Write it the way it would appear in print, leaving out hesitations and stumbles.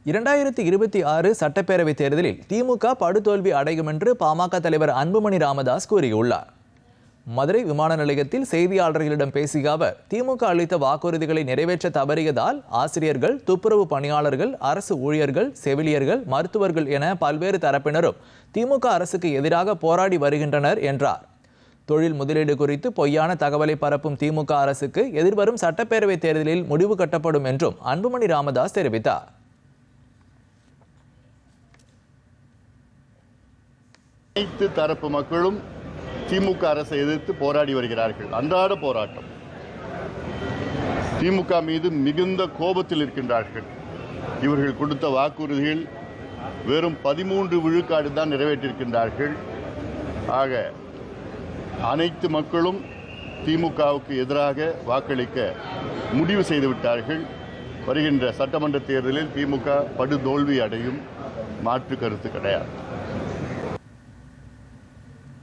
2026 சட்டப்பேரவைத் தேர்தலில் திமுக படுதோல்வி அடையும் என்று பாமக தலைவர் அன்புமணி ராமதாஸ் கூறியுள்ளார். மதுரை விமான நிலையத்தில் செய்தியாளர்களிடம் பேசிய அவர், திமுக அளித்த வாக்குறுதிகளை நிறைவேற்ற தவறியதால் ஆசிரியர்கள், துப்புரவு பணியாளர்கள், அரசு ஊழியர்கள், செவிலியர்கள், மருத்துவர்கள் என பல்வேறு தரப்பினரும் திமுக அரசுக்கு எதிராக போராடி வருகின்றனர் என்றார். தொழில் முதலீடு குறித்து பொய்யான தகவலை பரப்பும் திமுக அரசுக்கு எதிர்வரும் சட்டப்பேரவைத் தேர்தலில் முடிவு கட்டப்படும் என்றும் அன்புமணி ராமதாஸ் தெரிவித்தார். அனைத்து தரப்பு மக்களும் திமுக அரசை எதிர்த்து போராடி வருகிறார்கள். அன்றாட போராட்டம். திமுக மீது மிகுந்த கோபத்தில் இருக்கின்றார்கள். இவர்கள் கொடுத்த வாக்குறுதிகள் வெறும் 13 விழுக்காடு தான் நிறைவேற்றியிருக்கின்றார்கள். ஆக அனைத்து மக்களும் திமுகவுக்கு எதிராக வாக்களிக்க முடிவு செய்துவிட்டார்கள். வருகின்ற சட்டமன்ற தேர்தலில் திமுக படுதோல்வி அடையும், மாற்று கருத்து கிடையாது.